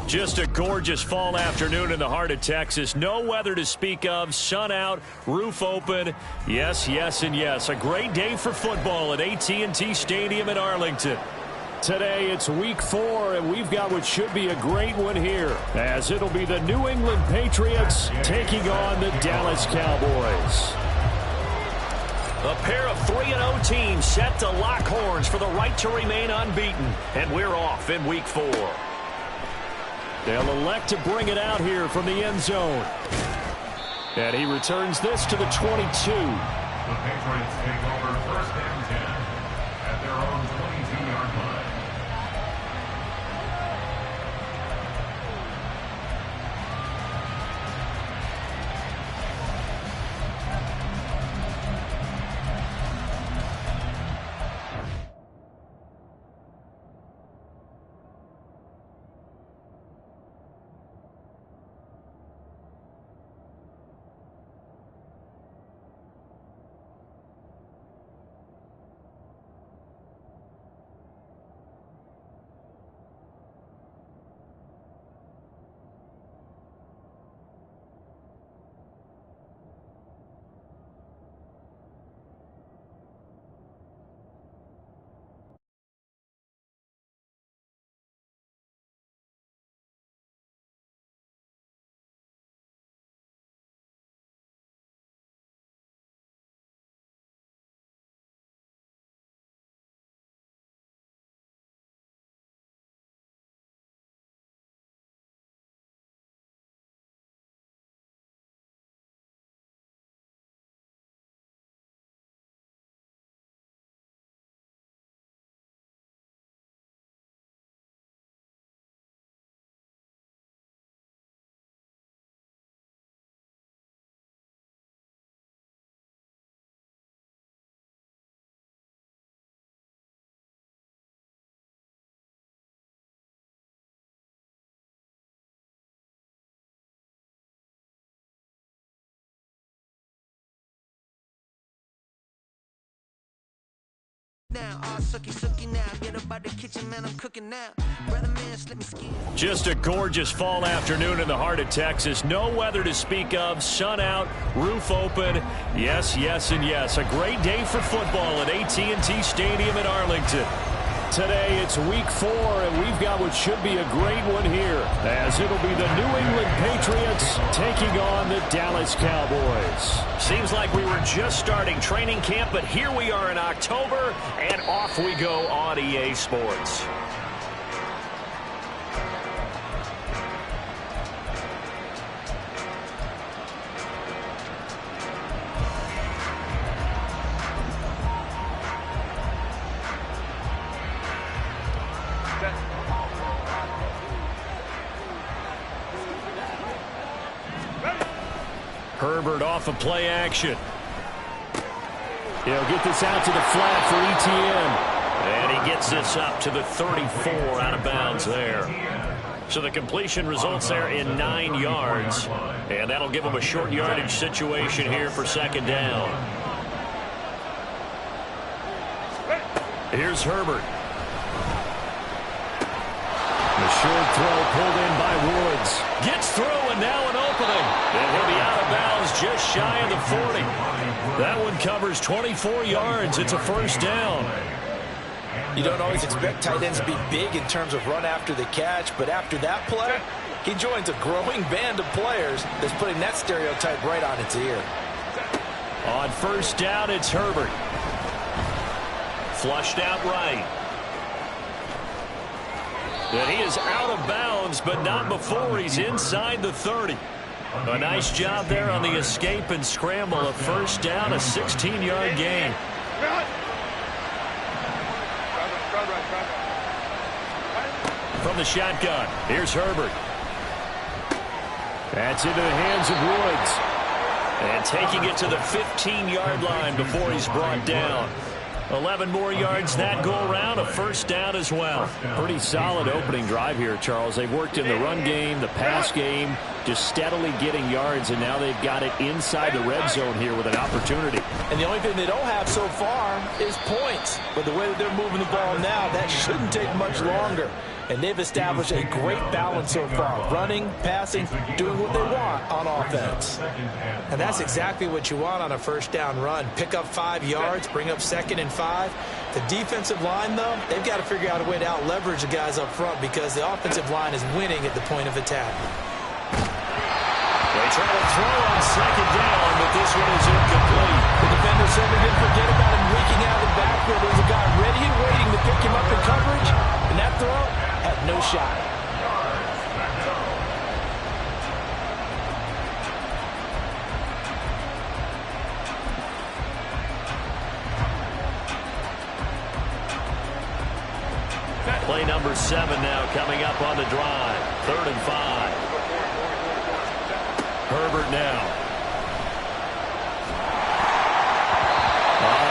Just a gorgeous fall afternoon in the heart of Texas. No weather to speak of. Sun out, roof open. Yes, yes, and yes. A great day for football at AT&T Stadium in Arlington. Today it's week 4, and we've got what should be a great one here, as it'll be the New England Patriots taking on the Dallas Cowboys. A pair of 3-0 teams set to lock horns for the right to remain unbeaten, and we're off in week 4. They'll elect to bring it out here from the end zone. And he returns this to the 22. The Patriots take over first and 10 at their own 22-yard line. Just a gorgeous fall afternoon in the heart of Texas. No weather to speak of. Sun out, roof open. Yes, yes, and yes. A great day for football at AT&T Stadium in Arlington. Today it's week 4, and we've got what should be a great one here, as it'll be the New England Patriots taking on the Dallas Cowboys. Seems like we were just starting training camp, but here we are in October, and off we go on EA Sports. Herbert off of play action. He'll get this out to the flat for ETN. And he gets this up to the 34 out of bounds there. So the completion results there in 9 yards. And that'll give him a short yardage situation here for second down. Here's Herbert. The short throw pulled in by Woods. Gets through, and now an opening. And he'll be out of bounds just shy of the 40. That one covers 24 yards. It's a first down. You don't always expect tight ends to be big in terms of run after the catch, but after that play, he joins a growing band of players that's putting that stereotype right on its ear. On first down, it's Herbert. Flushed out right. And he is out of bounds, but not before he's inside the 30. A nice job there on the escape and scramble. A first down, a 16-yard gain. From the shotgun, here's Herbert. That's into the hands of Woods. And taking it to the 15-yard line before he's brought down. 11 more yards that go around, a first down as well. Pretty solid opening drive here, Charles. They've worked in the run game, the pass game, just steadily getting yards, and now they've got it inside the red zone here with an opportunity. And the only thing they don't have so far is points. But the way that they're moving the ball now, that shouldn't take much longer. And they've established a great balance so far. Running, passing, doing what they want on offense. And that's exactly what you want on a first down run. Pick up 5 yards, bring up 2nd and 5. The defensive line, though, they've got to figure out a way to out-leverage the guys up front because the offensive line is winning at the point of attack. They try to throw on 2nd down, but this one is incomplete. The defender certainly didn't forget about him leaking out of the backfield. There's a guy ready and waiting to pick him up in coverage, and that throw had no shot. Play number 7 now coming up on the drive. 3rd and 5. Herbert now.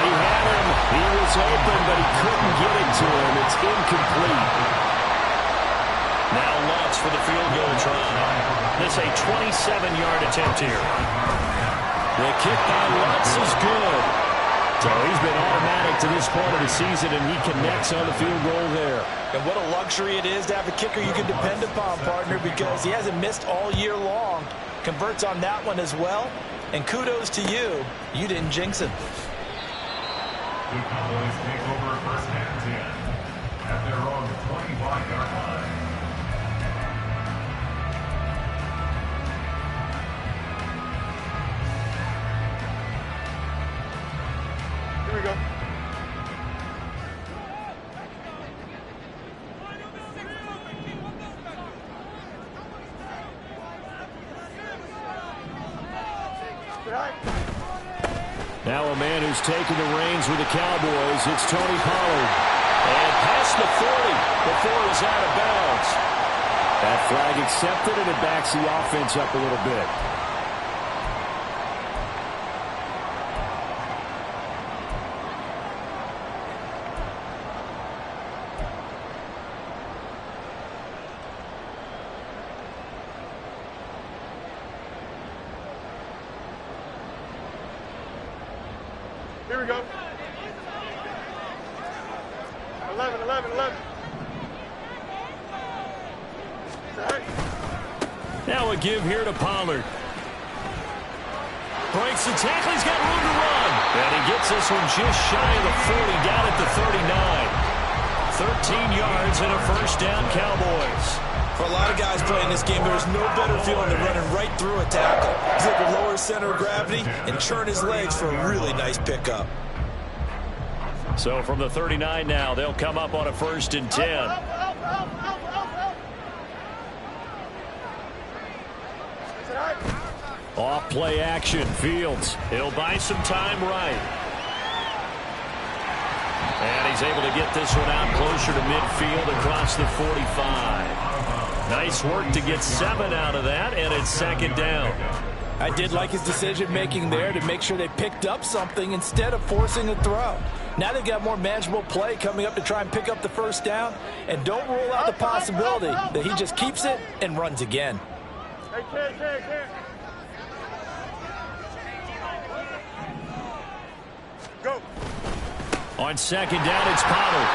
He had him. He was open, but he couldn't get it to him. It's incomplete. Now Lutz for the field goal try. This a 27-yard attempt here. The kick by Lutz is good. So he's been automatic to this point of the season, and he connects on the field goal there. And what a luxury it is to have a kicker you can depend upon, partner, because he hasn't missed all year long. Converts on that one as well. And kudos to you. You didn't jinx him. The Cowboys take over 1st and 10 at their own 25-yard line. Here we go. Now a man who's taken the reins with the Cowboys, it's Tony Pollard. And past the 40 before he's out of bounds. That flag accepted, and it backs the offense up a little bit. Here we go. 11, 11, 11. Now a give here to Pollard. Breaks the tackle. He's got room to run. And he gets this one just shy of the 40, down at the 39. 13 yards and a first down, Cowboys. For a lot of guys playing this game, there's no better feeling than running right through a tackle. He's able to lower his center of gravity and churn his legs for a really nice pickup. So from the 39 now, they'll come up on a 1st and 10. Off play action, Fields. He'll buy some time right. And he's able to get this one out closer to midfield across the 45. Nice work to get 7 out of that, and it's 2nd down. I did like his decision-making there to make sure they picked up something instead of forcing a throw. Now they've got more manageable play coming up to try and pick up the first down, and don't rule out the possibility that he just keeps it and runs again. Hey, kid. Go. On 2nd down, it's Pollard.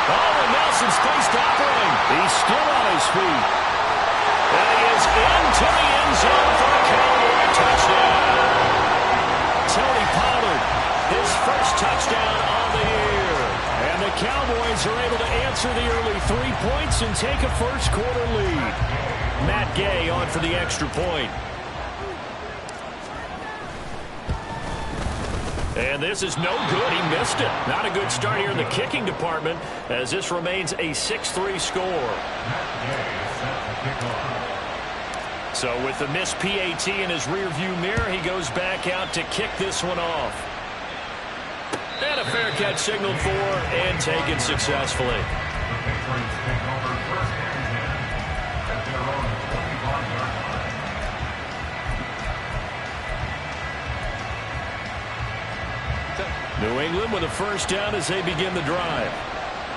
Oh, and Nelson spaced opening. He's still on his feet. And he is into the end zone for a Cowboy touchdown. Tony Pollard, his first touchdown on the year. And the Cowboys are able to answer the early 3 points and take a first-quarter lead. Matt Gay on for the extra point. And this is no good. He missed it. Not a good start here in the kicking department as this remains a 6-3 score. So with the missed PAT in his rearview mirror, he goes back out to kick this one off. And a fair catch signaled for and taken successfully. New England with a first down as they begin the drive.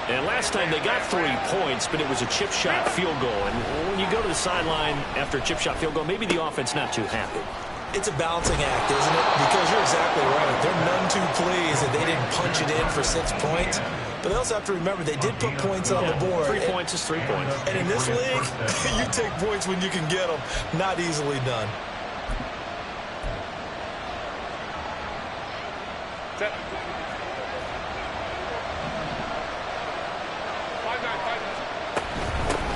And last time they got 3 points, but it was a chip shot field goal. And when you go to the sideline after a chip shot field goal, maybe the offense not too happy. It's a balancing act, isn't it? Because you're exactly right. They're none too pleased that they didn't punch it in for 6 points. But they also have to remember they did put points on the board. 3 points is 3 points. And in this league, you take points when you can get them. Not easily done.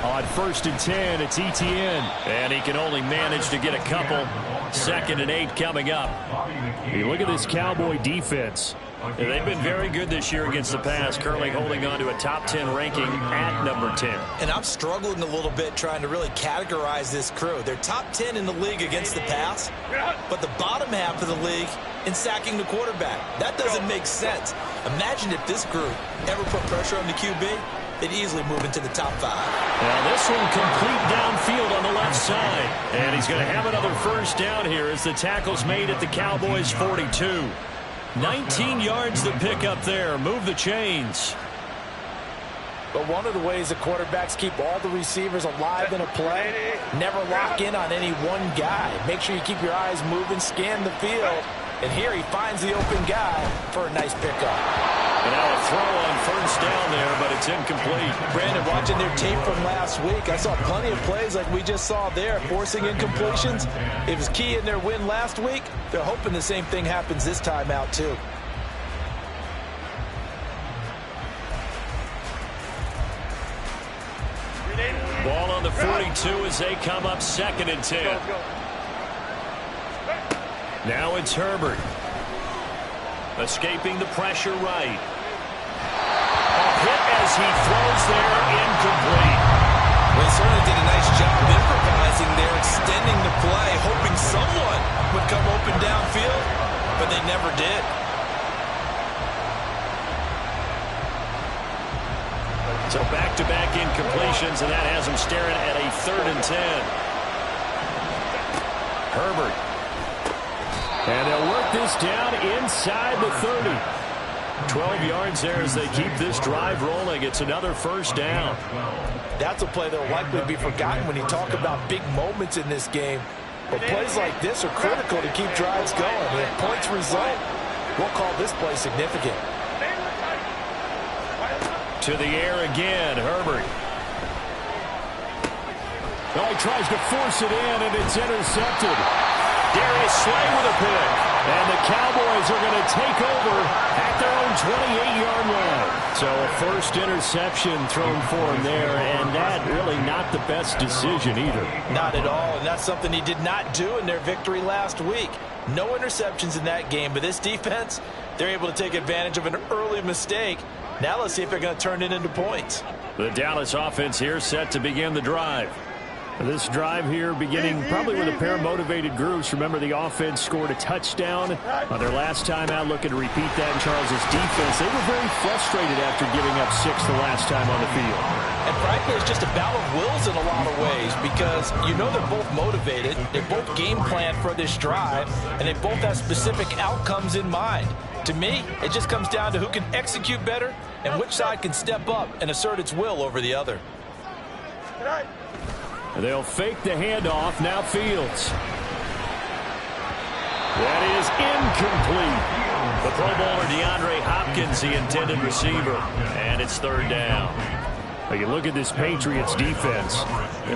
On 1st and 10, it's Etienne. And he can only manage to get a couple. 2nd and 8 coming up. You look at this Cowboy defense. They've been very good this year against the pass, currently holding on to a top 10 ranking at number 10. And I'm struggling a little bit trying to really categorize this crew. They're top 10 in the league against the pass, but the bottom half of the league in sacking the quarterback. That doesn't make sense. Imagine if this group ever put pressure on the QB, they'd easily move into the top 5. Now this one complete downfield on the left side. And he's going to have another first down here as the tackle's made at the Cowboys 42. 19 yards to pick up there. Move the chains. But one of the ways the quarterbacks keep all the receivers alive in a play, never lock in on any one guy. Make sure you keep your eyes moving, scan the field. And here he finds the open guy for a nice pickup. And now a throw on first down there, but it's incomplete. Brandon, watching their tape from last week, I saw plenty of plays like we just saw there, forcing incompletions. It was key in their win last week. They're hoping the same thing happens this time out, too. Ball on the 42 as they come up 2nd and 10. Now it's Herbert. Escaping the pressure right. A hit as he throws there, incomplete. Well, he certainly did a nice job improvising there, extending the play, hoping someone would come open downfield, but they never did. So back-to-back incompletions, and that has him staring at a 3rd and 10. Herbert. And they'll work this down inside the 30. 12 yards there as they keep this drive rolling. It's another first down. That's a play that will likely be forgotten when you talk about big moments in this game. But plays like this are critical to keep drives going. And if points result, we'll call this play significant. To the air again, Herbert. Oh, he tries to force it in, and it's intercepted. Darius Slay with a pick. And the Cowboys are going to take over at their own 28-yard line. So a first interception thrown for him there, and that really not the best decision either. Not at all, and that's something he did not do in their victory last week. No interceptions in that game, but this defense, they're able to take advantage of an early mistake. Now let's see if they're going to turn it into points. The Dallas offense here set to begin the drive. This drive here beginning probably with a pair of motivated groups. Remember, the offense scored a touchdown on their last time out. Looking to repeat that in Charles' defense. They were very frustrated after giving up 6 the last time on the field. And frankly, it's just a battle of wills in a lot of ways because you know they're both motivated. They both game plan for this drive, and they both have specific outcomes in mind. To me, it just comes down to who can execute better and which side can step up and assert its will over the other. They'll fake the handoff. Now Fields. That is incomplete. The Pro Bowler DeAndre Hopkins, the intended receiver. And it's 3rd down. You look at this Patriots defense.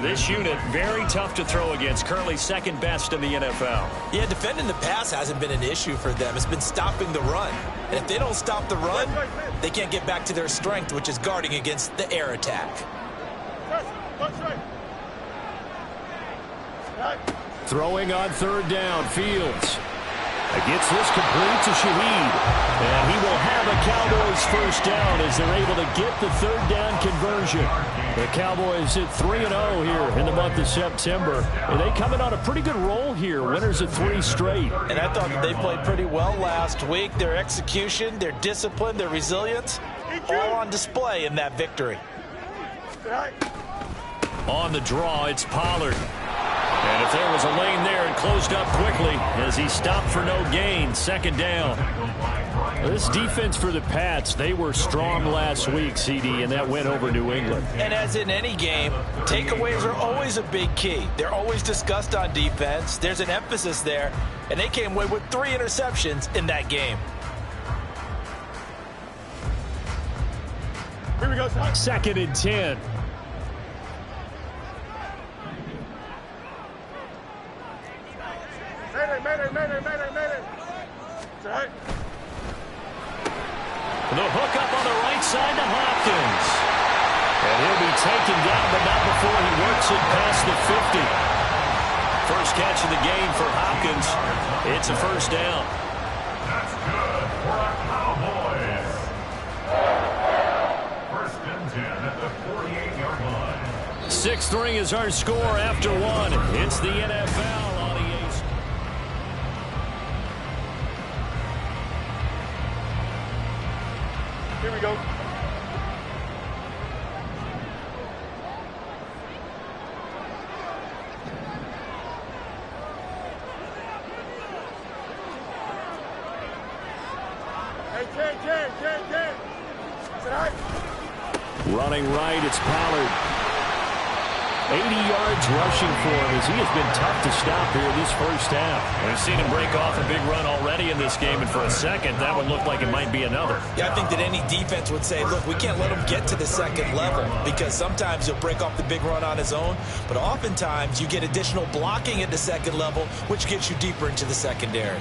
This unit, very tough to throw against. Currently 2nd best in the NFL. Yeah, defending the pass hasn't been an issue for them. It's been stopping the run. And if they don't stop the run, they can't get back to their strength, which is guarding against the air attack. Throwing on 3rd down, Fields. Gets this complete to Shaheed. And he will have a Cowboys first down as they're able to get the 3rd down conversion. The Cowboys at 3-0 here in the month of September. And they coming on a pretty good roll here. Winners of 3 straight. And I thought that they played pretty well last week. Their execution, their discipline, their resilience, all on display in that victory. On the draw, it's Pollard. And if there was a lane there, it closed up quickly as he stopped for no gain. Second down. This defense for the Pats, they were strong last week, CD, and that went over New England. And as in any game, takeaways are always a big key. They're always discussed on defense. There's an emphasis there, and they came away with 3 interceptions in that game. Here we go, Ty. 2nd and 10. Mayday. It's all right. The hook up on the right side to Hopkins. And he'll be taken down, but not before he works it past the 50. First catch of the game for Hopkins. It's a first down. That's good for the Cowboys. First and 10 at the 48-yard line. 6-3 is our score after 1. It's the NFL on EA. Here we go. Hey, Ken. It's all right. Running right, it's Pollard. 80 yards rushing for him as he has been tough to stop here this first half. We've seen him break off a big run already in this game, and for a second, that one looked like it might be another. Yeah, I think that any defense would say, look, we can't let him get to the second level because sometimes he'll break off the big run on his own, but oftentimes you get additional blocking at the second level, which gets you deeper into the secondary.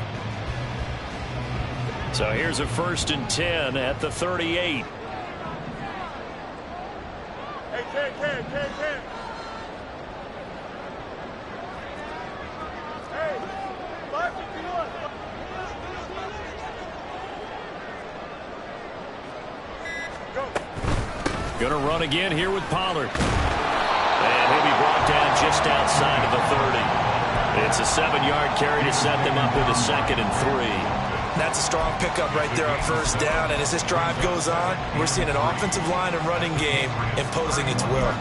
So here's a 1st and 10 at the 38. Hey, Ken. Hey, 551. Go. Gonna run again here with Pollard. And he'll be brought down just outside of the 30. It's a 7-yard carry to set them up with a 2nd and 3. That's a strong pickup right there on first down, and as this drive goes on, we're seeing an offensive line and running game imposing its will.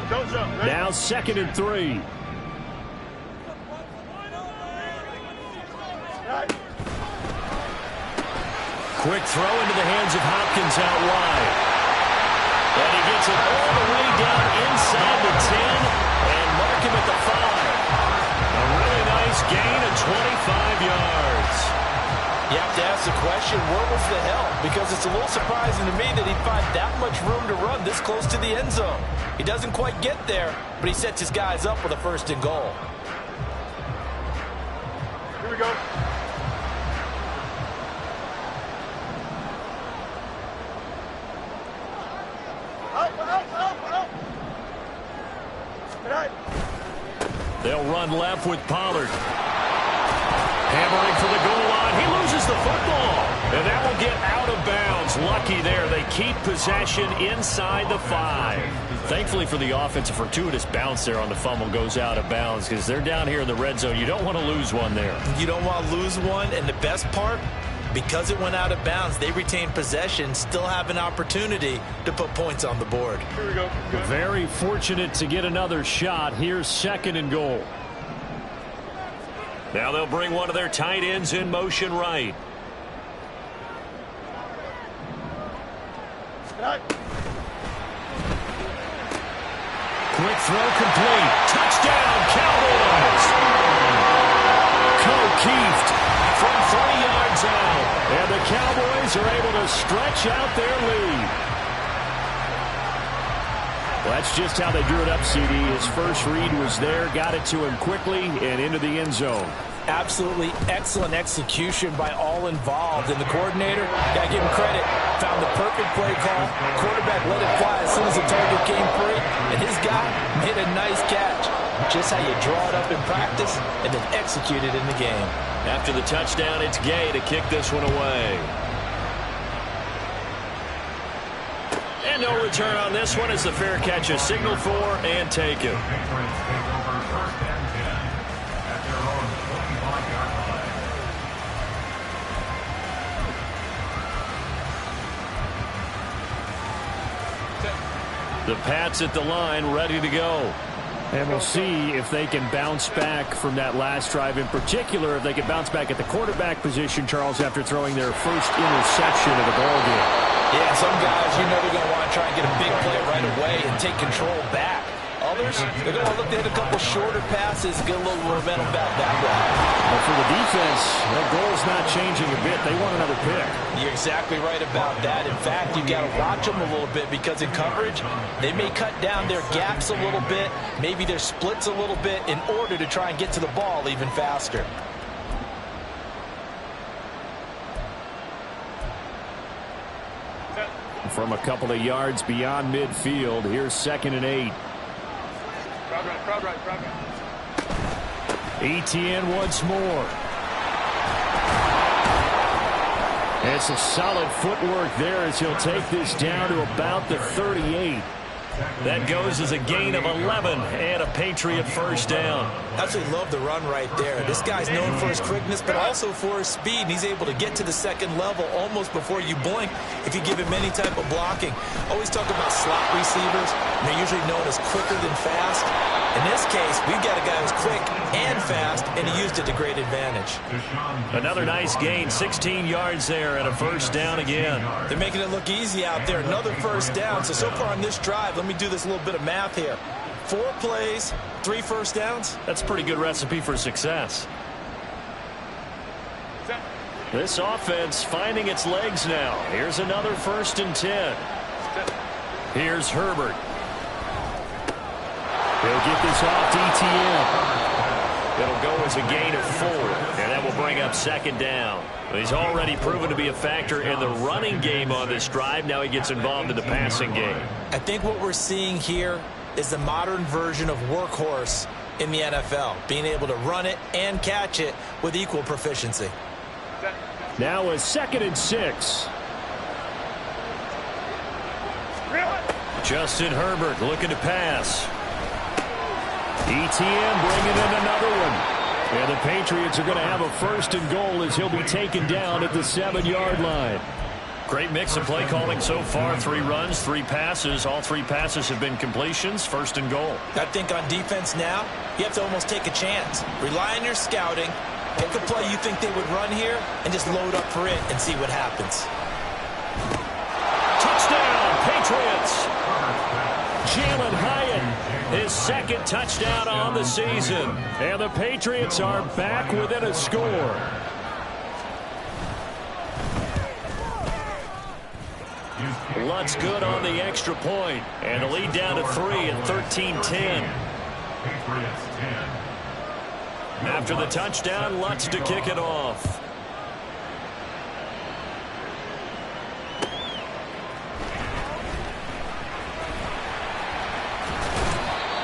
Don't jump. Ready? Now 2nd and 3. Right. Quick throw into the hands of Hopkins out wide. And he gets it all the way down inside the 10 and mark him at the 5. A really nice gain of 25 yards. You have to ask the question, where was the help? Because it's a little surprising to me that he'd find that much room to run this close to the end zone. He doesn't quite get there, but he sets his guys up with a 1st and goal. Here we go. Out. Right. They'll run left with Pollard. Hammering for the goal line. He loses the football. And that will get out of bounds. Lucky there. They keep possession inside the 5. Thankfully for the offense, a fortuitous bounce there on the fumble goes out of bounds because they're down here in the red zone. You don't want to lose one there. You don't want to lose one, and the best part, because it went out of bounds, they retain possession, still have an opportunity to put points on the board. Here we go. Very fortunate to get another shot. Here's 2nd and goal. Now they'll bring one of their tight ends in motion right. Right. Quick throw complete. Touchdown, Cowboys. O'Keefe from 3 yards out. And the Cowboys are able to stretch out their lead. Well, that's just how they drew it up, CD. His first read was there, got it to him quickly, and into the end zone. Absolutely excellent execution by all involved. And the coordinator, got to give him credit, found the perfect play call. Quarterback let it fly as soon as the target came free, and his guy made a nice catch. Just how you draw it up in practice and then execute it in the game. After the touchdown, it's Gay to kick this one away. And no return on this one as the fair catch is signaled for and taken. Patriots take over 1st and 10 at their own 25-yard line. The Pats at the line, ready to go. And we'll see if they can bounce back from that last drive, in particular if they can bounce back at the quarterback position, Charles, after throwing their first interception of the ball game. Yeah, some guys, you know, they're going to want to try and get a big play right away and take control back. Others, they're going to look to hit a couple shorter passes, get a little momentum back that way. But for the defense, their goal's not changing a bit. They want another pick. You're exactly right about that. In fact, you've got to watch them a little bit because in coverage, they may cut down their gaps a little bit, maybe their splits a little bit in order to try and get to the ball even faster. From a couple of yards beyond midfield, here's 2nd and 8. Crowd right. Etienne once more. It's a solid footwork there as he'll take this down to about the 38. That goes as a gain of 11 and a Patriot first down. Absolutely love the run right there. This guy's known for his quickness, but also for his speed. And he's able to get to the second level almost before you blink if you give him any type of blocking. Always talk about slot receivers. And they're usually known as quicker than fast. In this case, we've got a guy who's quick and fast, and he used it to great advantage. Another nice gain, 16 yards there and a first down again. They're making it look easy out there. Another first down. So far on this drive, let me do this little bit of math here. 4 plays, 3 first downs. That's a pretty good recipe for success. This offense finding its legs now. Here's another 1st and 10. Here's Herbert. He'll get this off to Etienne. It'll go as a gain of 4, and that will bring up 2nd down. He's already proven to be a factor in the running game on this drive. Now he gets involved in the passing game. I think what we're seeing here is the modern version of workhorse in the NFL, being able to run it and catch it with equal proficiency. Now a 2nd and 6. Justin Herbert looking to pass. Etienne bringing in another one. And the Patriots are going to have a 1st and goal as he'll be taken down at the 7-yard line. Great mix of play calling so far. 3 runs, 3 passes. All 3 passes have been completions. 1st and goal. I think on defense now, you have to almost take a chance. Rely on your scouting. Pick a play you think they would run here and just load up for it and see what happens. Touchdown, Patriots. Jalen Hyatt, his 2nd touchdown on the season. And the Patriots are back within a score. Lutz good on the extra point. And the lead down to 3 at 13-10. After the touchdown, Lutz to kick it off.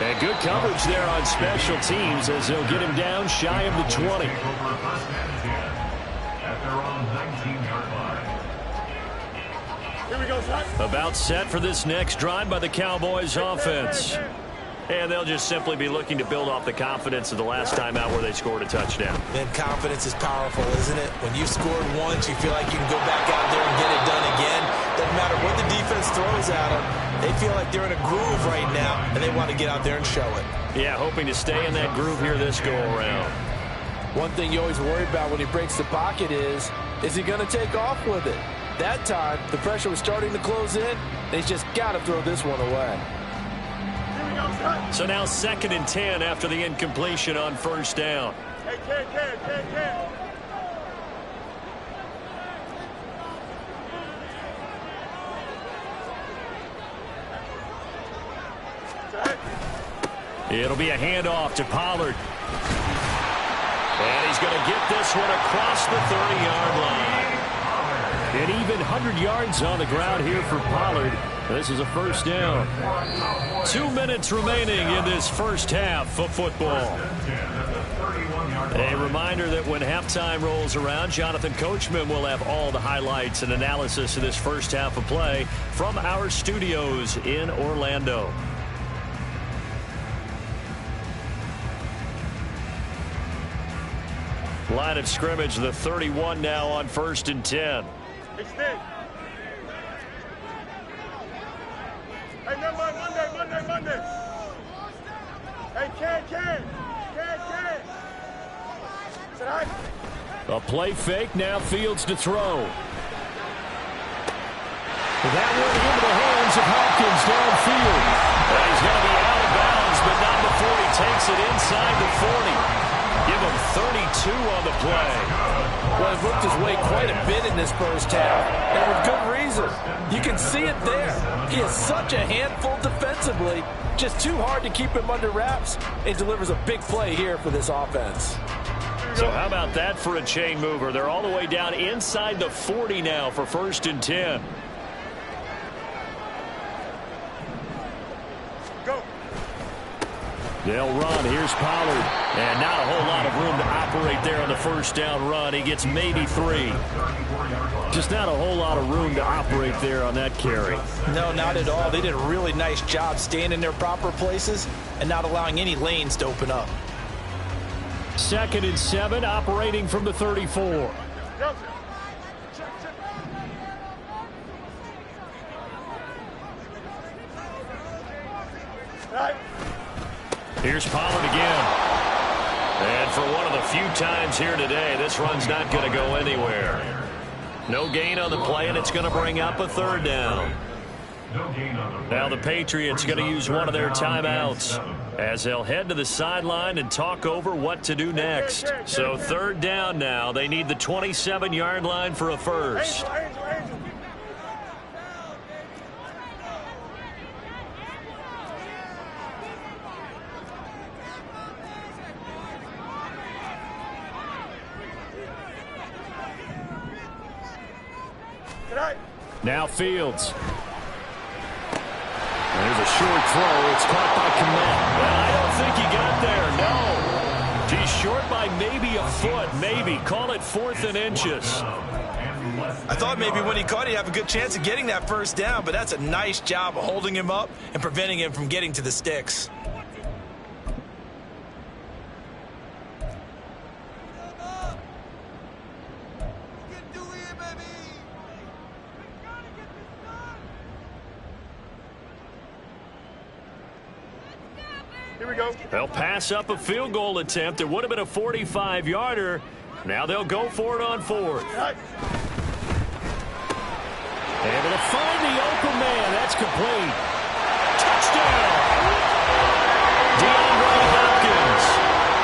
And good coverage there on special teams as they'll get him down shy of the 20. Here we go, son. About set for this next drive by the Cowboys offense. And they'll just simply be looking to build off the confidence of the last time out where they scored a touchdown. And confidence is powerful, isn't it? When you've scored once, you feel like you can go back out there and get it done again. Doesn't matter what the defense throws at them. They feel like they're in a groove right now, and they want to get out there and show it. Yeah, hoping to stay in that groove here this go-around. One thing you always worry about when he breaks the pocket is he going to take off with it? That time, the pressure was starting to close in, and he's just got to throw this one away. So now 2nd and 10 after the incompletion on 1st down. Hey, Ken. It'll be a handoff to Pollard. And he's going to get this one across the 30-yard line. An even 100 yards on the ground here for Pollard. This is a 1st down. 2 minutes remaining in this first half of football. A reminder that when halftime rolls around, Jonathan Coachman will have all the highlights and analysis of this first half of play from our studios in Orlando. Line of scrimmage, the 31 now on 1st and 10. Hey, Steve. Hey, never mind, one day. run this. Hey, Ken. Sit high. A play fake, now Fields to throw. That one into the hands of Hopkins downfield. Well, he's going to be out of bounds, but not before he takes it inside the 40. Give him 32 on the play. Well, he's worked his way quite a bit in this first half, and with good reason. You can see it there. He is such a handful defensively, just too hard to keep him under wraps, and delivers a big play here for this offense. So how about that for a chain mover? They're all the way down inside the 40 now for 1st and 10. Go. They'll run. Here's Pollard. And not a whole lot of room to operate there on the first down run. He gets maybe 3. Just not a whole lot of room to operate there on that carry. No, not at all. They did a really nice job staying in their proper places and not allowing any lanes to open up. 2nd and 7, operating from the 34. Here's Pollard again. And for one of the few times here today, this run's not going to go anywhere. No gain on the play, and it's going to bring up a 3rd down. Now the Patriots going to use one of their timeouts as they'll head to the sideline and talk over what to do next. So 3rd down now. They need the 27-yard line for a first. Now Fields. There's a short throw. It's caught by Kmet. Well, I don't think he got there. No. He's short by maybe a foot. Maybe. Call it 4th and inches. I thought maybe when he caught it, he'd have a good chance of getting that first down, but that's a nice job of holding him up and preventing him from getting to the sticks. They'll pass up a field goal attempt. It would have been a 45-yarder. Now they'll go for it on 4th. Able to find the open man. That's complete. Touchdown! DeAndre Hopkins,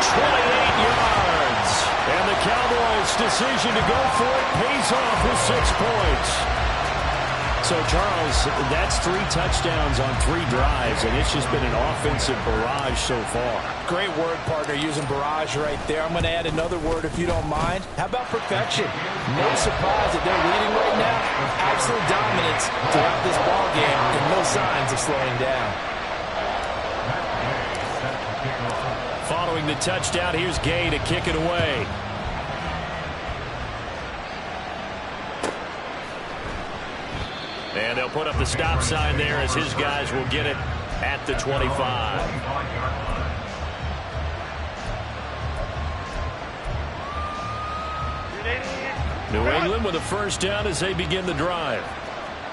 28 yards. And the Cowboys' decision to go for it pays off with 6 points. So, Charles, that's 3 touchdowns on 3 drives, and it's just been an offensive barrage so far. Great word, partner, using barrage right there. I'm going to add another word if you don't mind. How about perfection? No surprise that they're leading right now. Absolute dominance throughout this ball game, and no signs of slowing down. Following the touchdown, here's Gay to kick it away. And they'll put up the stop sign there as his guys will get it at the 25. New England with a first down as they begin the drive.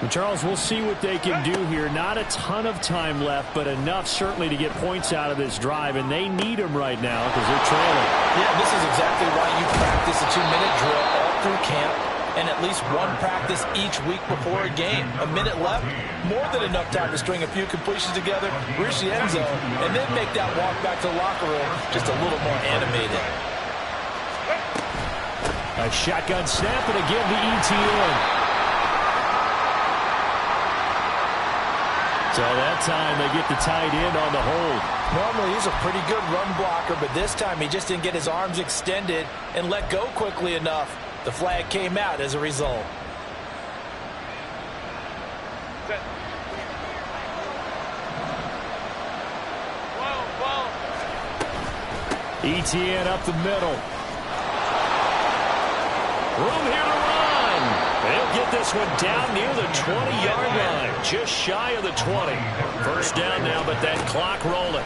And Charles, we'll see what they can do here. Not a ton of time left, but enough certainly to get points out of this drive, and they need them right now because they're trailing. Yeah, this is exactly why you practice a 2-minute drill all through camp, and at least one practice each week before a game. A minute left, more than enough time to string a few completions together, reach the end zone, and then make that walk back to the locker room just a little more animated. A shotgun snap and again to ETN. So that time they get the tight end on the hold. Normally he's a pretty good run blocker, but this time he just didn't get his arms extended and let go quickly enough. The flag came out as a result. ETN up the middle. Room here to run. They'll get this one down near the 20-yard line, just shy of the 20. First down now, but that clock rolling.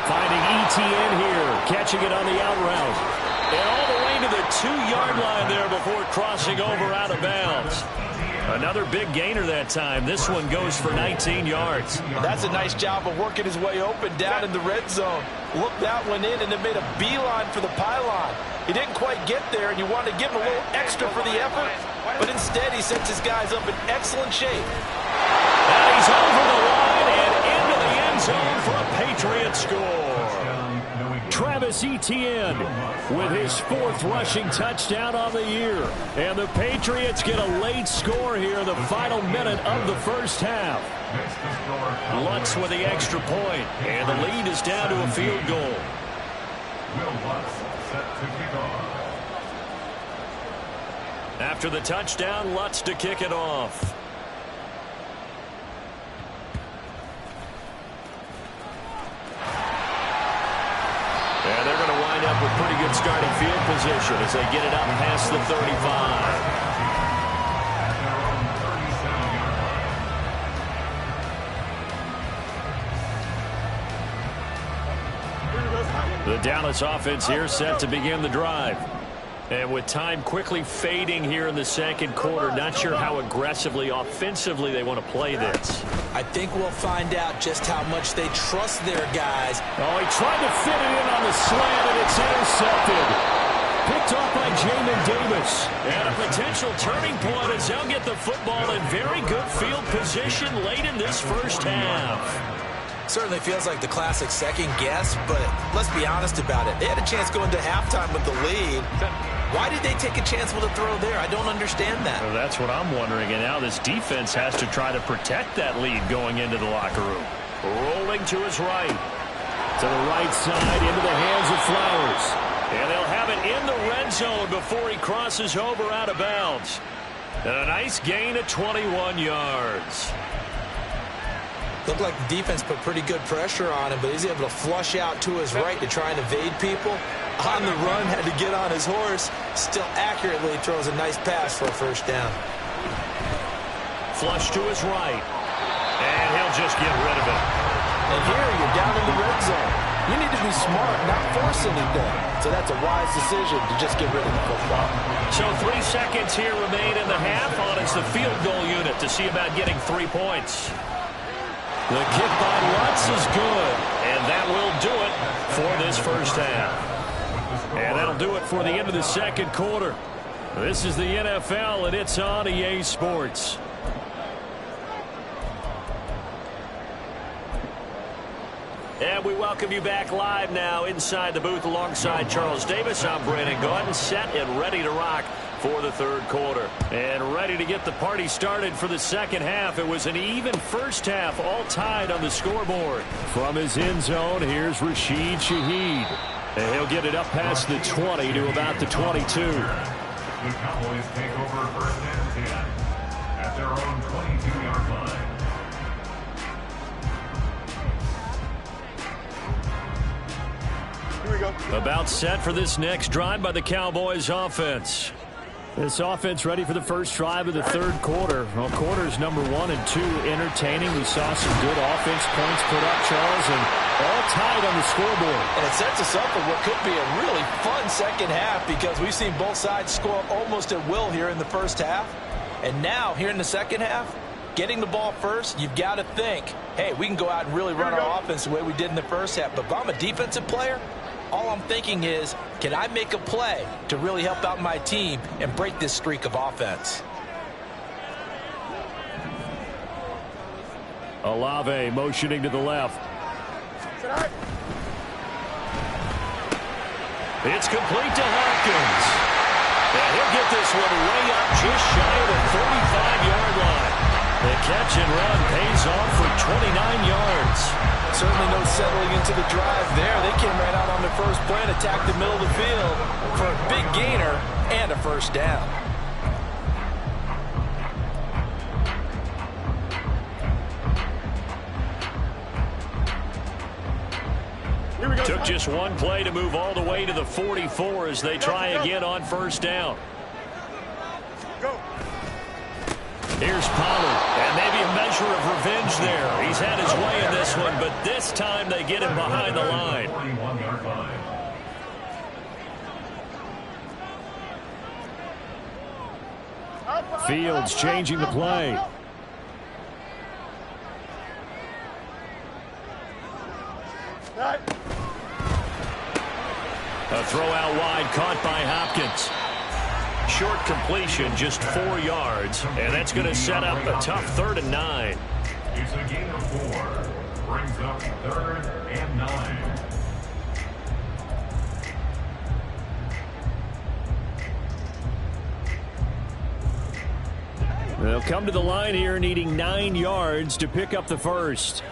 Finding ETN here, catching it on the out route. And all the way to the 2-yard line there before crossing over out of bounds. Another big gainer that time. This one goes for 19 yards. That's a nice job of working his way open down in the red zone. Look, that one in, and it made a beeline for the pylon. He didn't quite get there, and you wanted to give him a little extra for the effort, but instead he sets his guys up in excellent shape. And he's over the line and into the end zone for a Patriot score. Travis Etienne with his 4th rushing touchdown on the year. And the Patriots get a late score here in the final minute of the first half. Lutz with the extra point, and the lead is down to a field goal. After the touchdown, Lutz to kick it off. And they're going to wind up with pretty good starting field position as they get it up past the 35. The Dallas offense here set to begin the drive. And with time quickly fading here in the second quarter, not sure how aggressively, offensively they want to play this. I think we'll find out just how much they trust their guys. Oh, he tried to fit it in on the slant, and it's intercepted. Picked off by Jamin Davis. And a potential turning point as they'll get the football in very good field position late in this first half. Certainly feels like the classic second guess, but let's be honest about it. They had a chance going to halftime with the lead. Why did they take a chance with a throw there? I don't understand that. Well, that's what I'm wondering. And now this defense has to try to protect that lead going into the locker room. Rolling to his right. To the right side, into the hands of Flowers. And they'll have it in the red zone before he crosses over out of bounds. And a nice gain of 21 yards. Looked like the defense put pretty good pressure on him, but he's able to flush out to his right to try and evade people. On the run, had to get on his horse. Still accurately throws a nice pass for a first down. Flush to his right. And he'll just get rid of it. And here you're down in the red zone. You need to be smart, not force anything. So that's a wise decision to just get rid of the football. So 3 seconds here remain in the half on it's the field goal unit to see about getting 3 points. The kick by Lutz is good, and that will do it for this first half. And that'll do it for the end of the second quarter. This is the NFL, and it's on EA Sports. And we welcome you back live now inside the booth alongside Charles Davis. I'm Brandon Gaudin, set and ready to rock for the third quarter. And ready to get the party started for the second half. It was an even first half, all tied on the scoreboard. From his end zone, here's Rashid Shaheed. And he'll get it up past the 20 to about the 22. The Cowboys take over first and 10 at their own 22-yard line. Here we go. About set for this next drive by the Cowboys offense. This offense ready for the first drive of the third quarter. Well, quarters number 1 and 2 entertaining. We saw some good offense points put up, Charles, and all tied on the scoreboard. And it sets us up for what could be a really fun second half because we've seen both sides score almost at will here in the first half. And now, here in the second half, getting the ball first, you've got to think, hey, we can go out and really run our offense the way we did in the first half. But if I'm a defensive player, all I'm thinking is, can I make a play to really help out my team and break this streak of offense? Olave motioning to the left. It's complete to Hopkins. And he'll get this one way up just shy of the 35-yard line. The catch and run pays off for 29 yards. Certainly no settling into the drive there. They came right out on the first play and attacked the middle of the field for a big gainer and a first down. Took just one play to move all the way to the 44 as they try again on first down. Go. Here's Pollard, and maybe a measure of revenge there. He's had his way in this one, but this time they get him behind the line. 41-yard line. Up. Fields changing the play. A throw out wide caught by Hopkins. Short completion, just 4 yards, and that's going to set up a tough 3rd and 9. It's a gain of 4. Brings up 3rd and 9. They'll come to the line here needing 9 yards to pick up the first.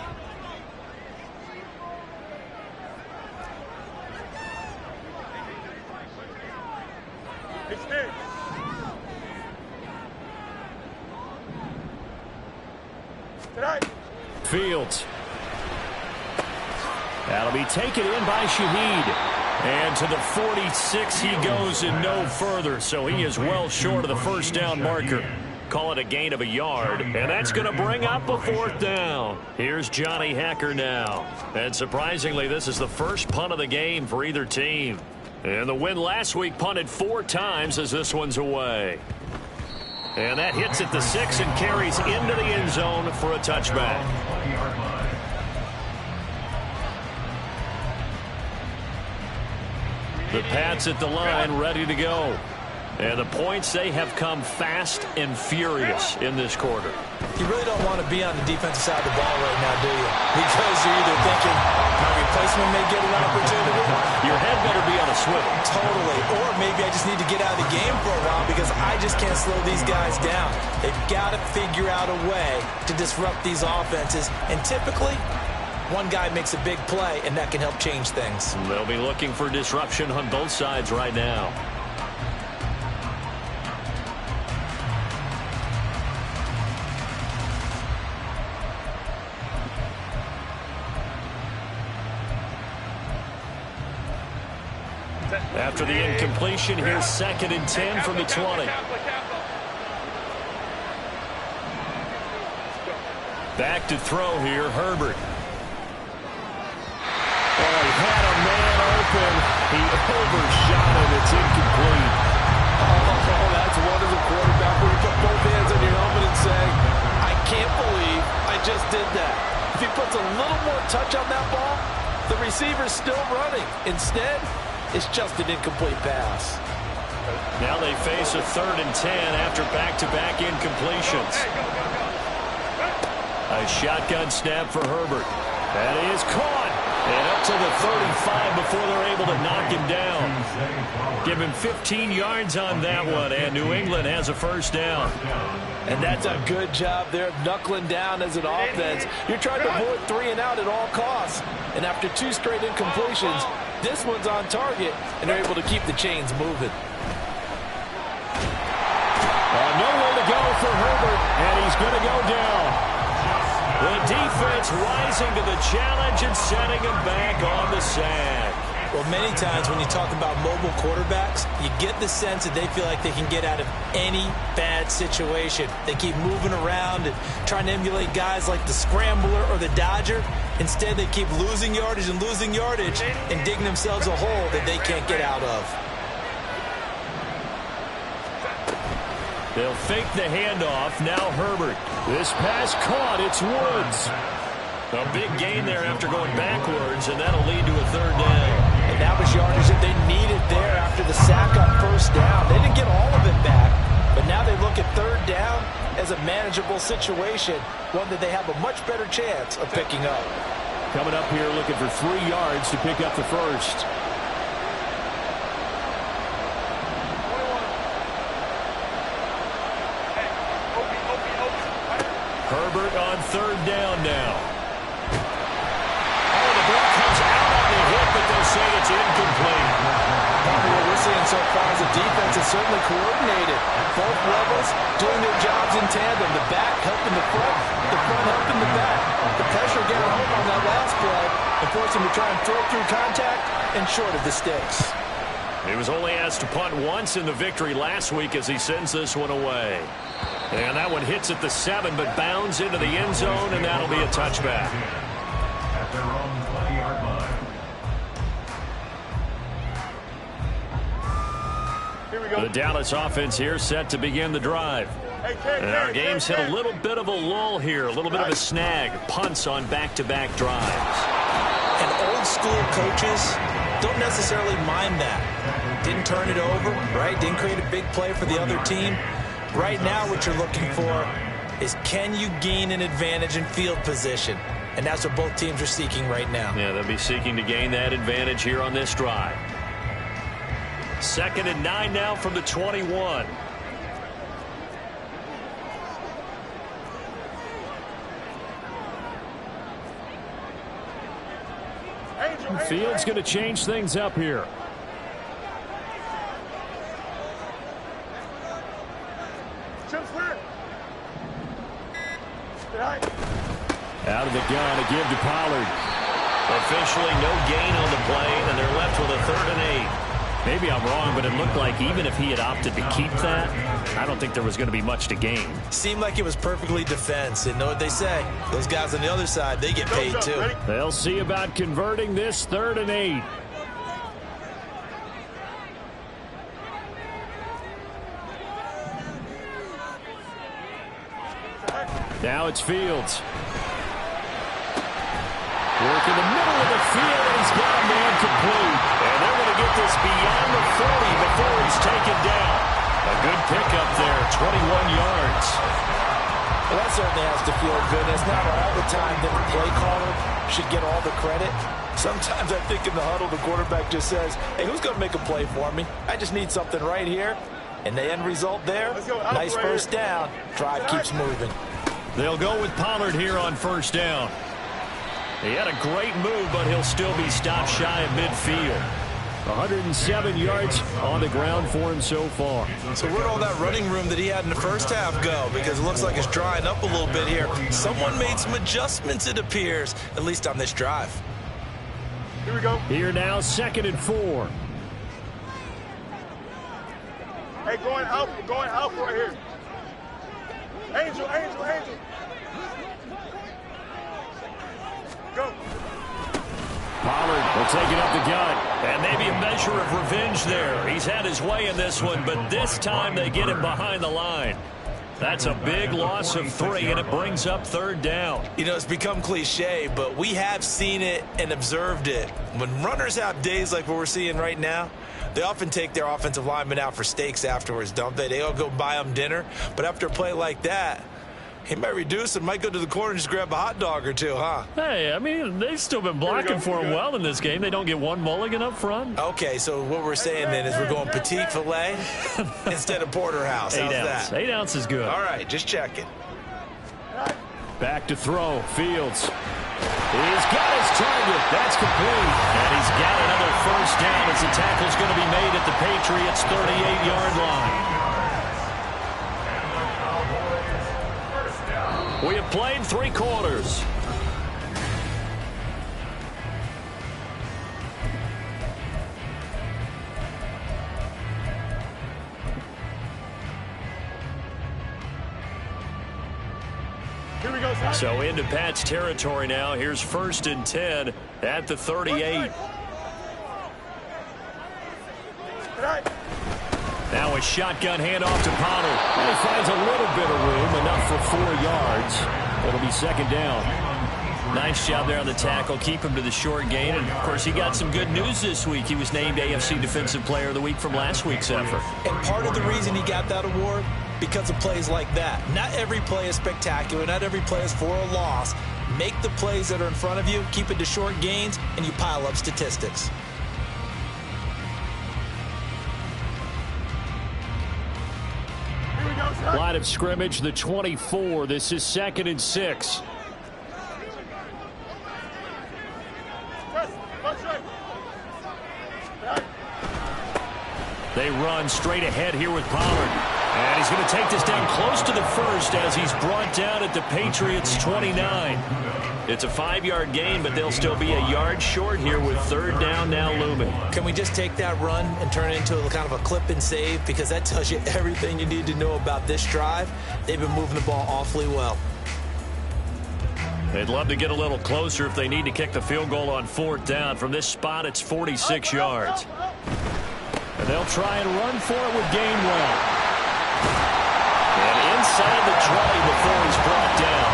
Fields. That'll be taken in by Shaheed. And to the 46 he goes and no further. So he is well short of the first down marker. Call it a gain of a yard. And that's going to bring up a 4th down. Here's Johnny Hacker now. And surprisingly, this is the first punt of the game for either team. And the win last week punted 4 times as this one's away. And that hits at the 6 and carries into the end zone for a touchback. The Pats at the line ready to go. And the points, they have come fast and furious in this quarter. You really don't want to be on the defensive side of the ball right now, do you? Because you're either thinking my replacement may get an opportunity. Your head better be on a swivel. Totally. Or maybe I just need to get out of the game for a while because I just can't slow these guys down. They've got to figure out a way to disrupt these offenses. And typically, one guy makes a big play, and that can help change things. They'll be looking for disruption on both sides right now. After the incompletion, here's 2nd and 10 from the 20. Back to throw here, Herbert. Oh, he had a man open. He overshot him. It's incomplete. Oh, that's one as a quarterback where you put both hands on your helmet and say, I can't believe I just did that. If he puts a little more touch on that ball, the receiver's still running. Instead, it's just an incomplete pass. Now they face a 3rd and 10 after back-to-back incompletions. A shotgun snap for Herbert. That is caught. And up to the 35 before they're able to knock him down. Give him 15 yards on that one, and New England has a first down. And that's a good job there of knuckling down as an offense. You're trying to avoid 3 and out at all costs. And after 2 straight incompletions, this one's on target, and they're able to keep the chains moving. Nowhere to go for Herbert, and he's going to go down. The defense rising to the challenge and setting him back on the sack. Well, many times when you talk about mobile quarterbacks, you get the sense that they feel like they can get out of any bad situation. They keep moving around and trying to emulate guys like the Scrambler or the Dodger. Instead, they keep losing yardage and digging themselves a hole that they can't get out of. They'll fake the handoff. Now Herbert. This pass caught. It's Woods. A big gain there after going backwards, and that'll lead to a 3rd down. And that was yardage that they needed there after the sack on 1st down. They didn't get all of it back, but now they look at 3rd down as a manageable situation, one that they have a much better chance of picking up. Coming up here looking for 3 yards to pick up the first. Herbert on 3rd down now. Oh, the ball comes out on the hit, but they'll say it's incomplete. What we're seeing so far is the defense is certainly coordinated. Both levels doing their jobs in tandem. The back helping the front helping the back. The pressure getting home on that last play and force him to try and throw through contact and short of the sticks. He was only asked to punt once in the victory last week as he sends this one away. And that one hits at the 7, but bounds into the end zone, and that'll be a touchback. At their own 20-yard line. Here we go. The Dallas offense here set to begin the drive. And our game's hit a little bit of a lull here, a little bit of a snag. Punts on back-to-back drives. And old school coaches don't necessarily mind that. Didn't turn it over, right? Didn't create a big play for the other team. Right now what you're looking for is, can you gain an advantage in field position? And that's what both teams are seeking right now. Yeah, they'll be seeking to gain that advantage here on this drive. 2nd and 9 now from the 21. Fields going to change things up here. Out of the gun, a give to Pollard. Officially no gain on the play, and they're left with a 3rd and 8. Maybe I'm wrong, but it looked like even if he had opted to keep that, I don't think there was going to be much to gain. Seemed like it was perfectly defense. And know what they say? Those guys on the other side, they get paid too. They'll see about converting this 3rd and 8. Now it's Fields. Work in the middle of the field, and he's got a man complete. And they're going to get this beyond the 40 before he's taken down. A good pickup there, 21 yards. Well, that certainly has to feel good. It's not all the time that the play caller should get all the credit. Sometimes I think in the huddle, the quarterback just says, hey, who's going to make a play for me? I just need something right here. And the end result there, nice first down. Drive keeps moving. They'll go with Pollard here on 1st down. He had a great move, but he'll still be stopped shy of midfield. 107 yards on the ground for him so far. So where'd all that running room that he had in the first half go? Because it looks like it's drying up a little bit here. Someone made some adjustments, it appears, at least on this drive. Here we go. Here now, 2nd and 4. Hey, going out right here. Angel. Go. Pollard will take it up the gut. And maybe a measure of revenge there. He's had his way in this one, but this time they get him behind the line. That's a big loss of 3, and it brings up 3rd down. You know, it's become cliche, but we have seen it and observed it. When runners have days like what we're seeing right now, they often take their offensive linemen out for steaks afterwards, don't they? They all go buy them dinner. But after a play like that, he might reduce and might go to the corner and just grab a hot dog or two, huh? Hey, I mean, they've still been blocking for him well in this game. They don't get one mulligan up front. Okay, so what we're saying then is we're going petite filet instead of porterhouse. How's that? 8 ounce is good. All right, just checking. Back to throw. Fields. He's got his target. That's complete. And he's got another 1st down as the tackle's going to be made at the Patriots' 38-yard line. We have played 3 quarters. Here we go, son. So into Pat's territory now. Here's 1st and 10 at the 38. Now a shotgun handoff to Pollard. And he finds a little bit of room, enough for 4 yards. It'll be 2nd down. Nice job there on the tackle. Keep him to the short gain. And, of course, he got some good news this week. He was named AFC Defensive Player of the Week from last week's effort. And part of the reason he got that award, because of plays like that. Not every play is spectacular. Not every play is for a loss. Make the plays that are in front of you, keep it to short gains, and you pile up statistics. Line of scrimmage, the 24. This is 2nd and 6. They run straight ahead here with Pollard. And he's going to take this down close to the 1st as he's brought down at the Patriots' 29. It's a 5-yard gain, but they'll still be a yard short here with 3rd down now looming. Can we just take that run and turn it into a kind of a clip and save? Because that tells you everything you need to know about this drive. They've been moving the ball awfully well. They'd love to get a little closer if they need to kick the field goal on 4th down. From this spot, it's 46 yards. And they'll try and run for it with Gainwell. And inside the 20 before he's brought down.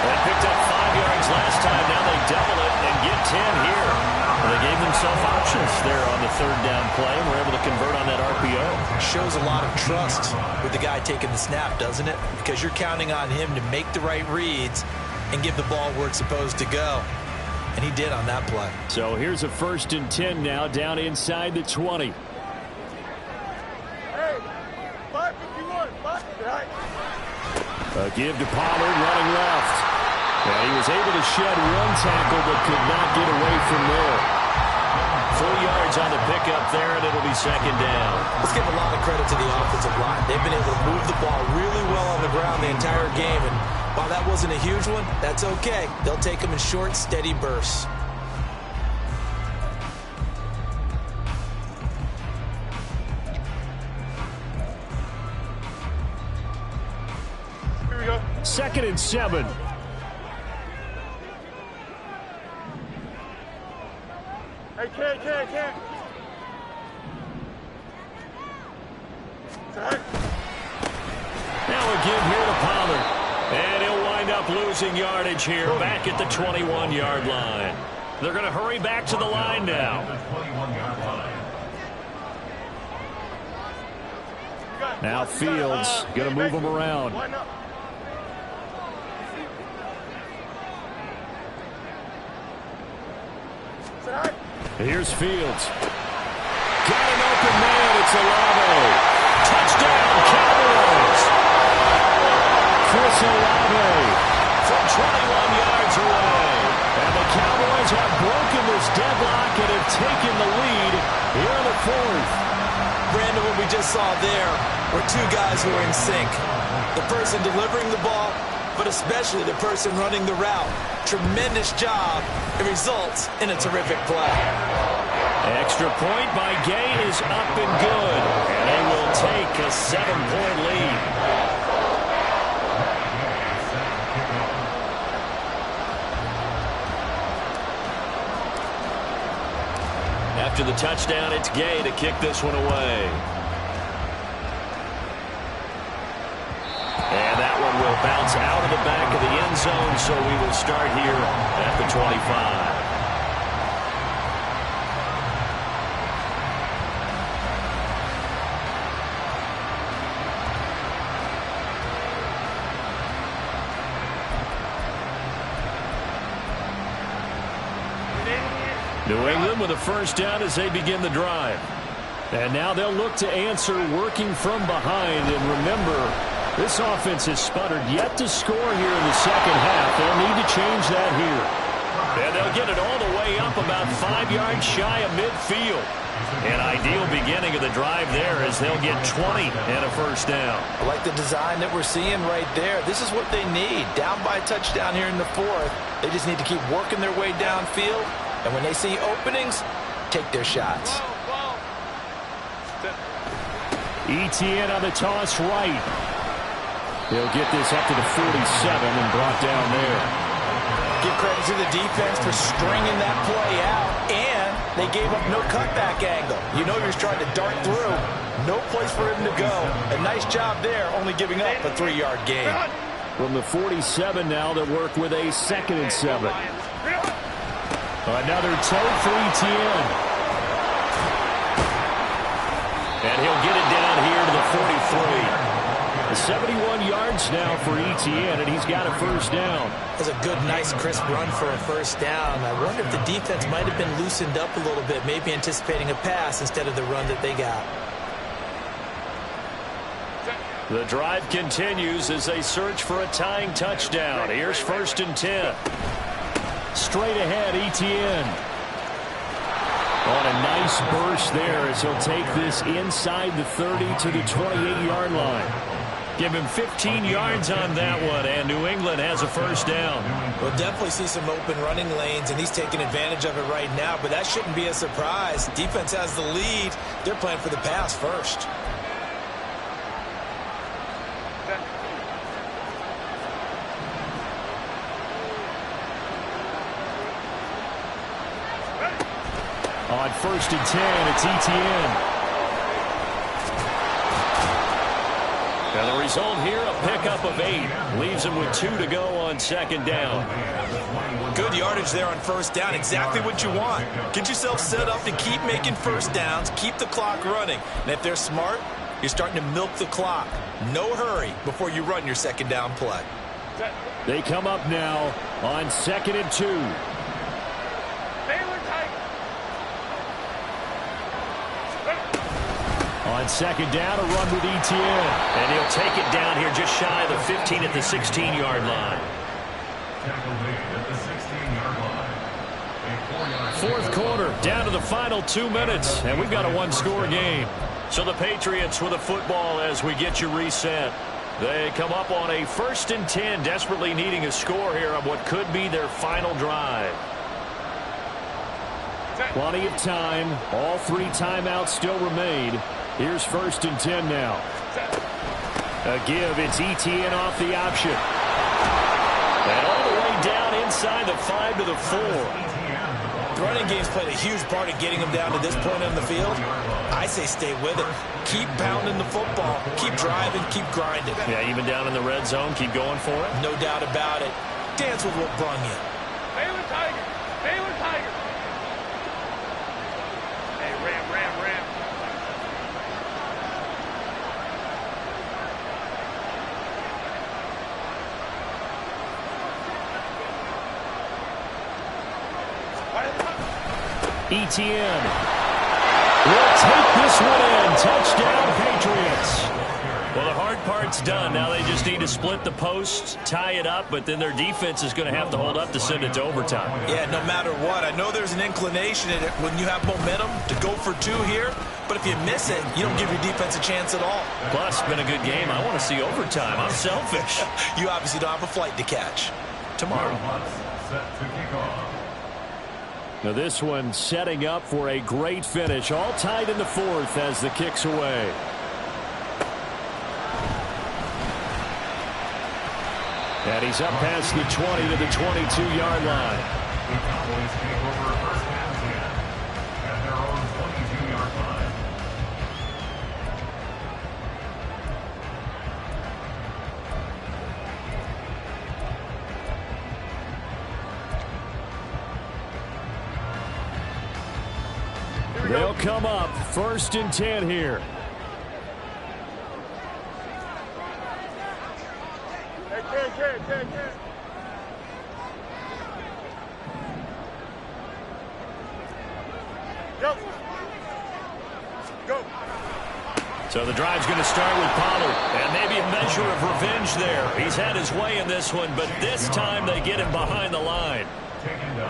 They picked up 5 yards last time. Now they double it and get 10 here. They gave themselves options there on the third down play and were able to convert on that RPO. Shows a lot of trust with the guy taking the snap, doesn't it? Because you're counting on him to make the right reads and give the ball where it's supposed to go. And he did on that play. So here's a 1st and 10 now down inside the 20. Hey, 551, 5, right. A give to Pollard running left. And he was able to shed one tackle but could not get away from there. 4 yards on the pickup there, and it'll be 2nd down. Let's give a lot of credit to the offensive line. They've been able to move the ball really well on the ground the entire game. And while that wasn't a huge one, that's okay. They'll take them in short, steady bursts. Here we go. 2nd and 7. Hey, Ken. Right. Now a give here to Pollard. And he'll wind up losing yardage here back at the 21-yard line. They're going to hurry back to the line now. Now Fields going to move him around. Here's Fields. Got an open man. It's Olave. Touchdown, Cowboys. Chris Olave from 21 yards away. And the Cowboys have broken this deadlock and have taken the lead here in the 4th. Brandon, what we just saw there were two guys who were in sync. The person delivering the ball, but especially the person running the route. Tremendous job. It results in a terrific play. Extra point by Gay is up and good. And they will take a 7-point lead. After the touchdown, it's Gay to kick this one away. And that one will bounce out of the back of the end zone, so we will start here at the 25. New England with a 1st down as they begin the drive. And now they'll look to answer working from behind. And remember, this offense has sputtered yet to score here in the 2nd half. They'll need to change that here. And they'll get it all the way up about 5 yards shy of midfield. An ideal beginning of the drive there as they'll get 20 and a 1st down. I like the design that we're seeing right there. This is what they need. Down by a touchdown here in the 4th. They just need to keep working their way downfield. And when they see openings, take their shots. Etienne on the toss right. He'll get this up to the 47 and brought down there. Give credit to the defense for stringing that play out. And they gave up no cutback angle. You know you're trying to dart through. No place for him to go. A nice job there, only giving up a 3-yard gain. From the 47 now, they work with a 2nd and 7. Another toe for Etienne. And he'll get it down here to the 43. 71 yards now for Etienne, and he's got a 1st down. That's a good, nice, crisp run for a 1st down. I wonder if the defense might have been loosened up a little bit, maybe anticipating a pass instead of the run that they got. The drive continues as they search for a tying touchdown. Here's 1st and 10. Straight ahead, Etienne. On a nice burst there as he'll take this inside the 30 to the 28-yard line. Give him 15 yards on that one, and New England has a 1st down. We'll definitely see some open running lanes, and he's taking advantage of it right now, but that shouldn't be a surprise. Defense has the lead. They're playing for the pass first. On 1st and 10, it's Etienne. And the result here, a pickup of 8. Leaves him with 2 to go on second down. Good yardage there on first down. Exactly what you want. Get yourself set up to keep making first downs, keep the clock running. And if they're smart, you're starting to milk the clock. No hurry before you run your second down play. They come up now on 2nd and 2. On second down, a run with ETN. And he'll take it down here just shy of the 15 at the 16-yard line. Fourth quarter, down to the final 2 minutes, and we've got a one-score game. So the Patriots with the football as we get you reset. They come up on a 1st and 10, desperately needing a score here on what could be their final drive. Plenty of time. All 3 timeouts still remain. Here's 1st and 10 now. A give. It's ETN off the option. And all the way down inside the 5 to the 4. The running game's played a huge part in getting them down to this point on the field. I say stay with it. Keep pounding the football. Keep driving. Keep grinding. Yeah, even down in the red zone, keep going for it. No doubt about it. Dance with what brung you. Baylor Tiger. Baylor Tiger. Hey, Ram. ETN will take this one in. Touchdown, Patriots. Well, the hard part's done. Now they just need to split the posts, tie it up, but then their defense is going to have to hold up to send it to overtime. Yeah, no matter what. I know there's an inclination in it when you have momentum to go for 2 here, but if you miss it, you don't give your defense a chance at all. Plus, it's been a good game. I want to see overtime. I'm selfish. You obviously don't have a flight to catch. Tomorrow. Set to kick off. Now this one setting up for a great finish. All tied in the 4th as the kick's away. And he's up past the 20 to the 22-yard line. The Cowboys take over first and 10 at their own 22-yard line. They'll come up 1st and 10 here. Hey, Ken. Go. So the drive's going to start with Pollard. And maybe a measure of revenge there. He's had his way in this one, but this time they get him behind the line.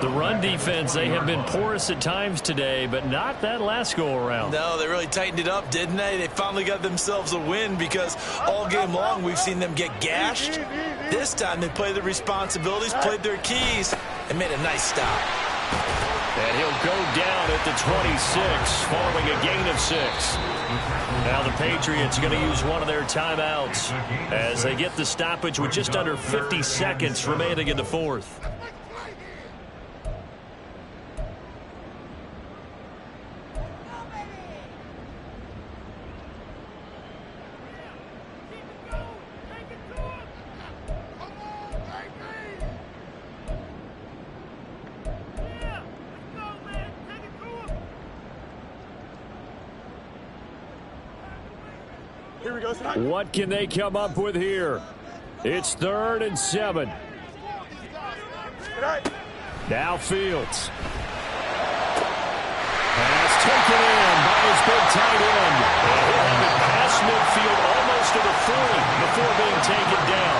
The run defense, they have been porous at times today, but not that last go-around. No, they really tightened it up, didn't they? They finally got themselves a win because all game long we've seen them get gashed. This time they played their responsibilities, played their keys, and made a nice stop. And he'll go down at the 26, following a gain of 6. Now the Patriots are going to use one of their timeouts as they get the stoppage with just under 50 seconds remaining in the 4th. Here we go, son. What can they come up with here? It's 3rd and 7. Now Fields. Pass taken in by his big tight end. And he'll have it past midfield almost to the 40 before being taken down.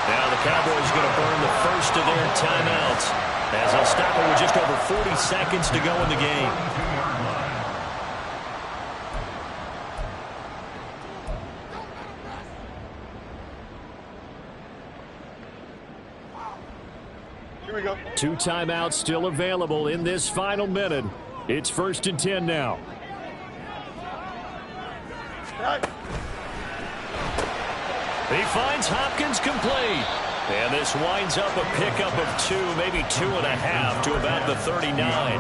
Now the Cowboys going to burn the first of their timeouts as they'll stop it with just over 40 seconds to go in the game. Here we go. 2 timeouts still available in this final minute. It's 1st and 10 now. He finds Hopkins complete. And this winds up a pickup of 2, maybe 2.5 to about the 39.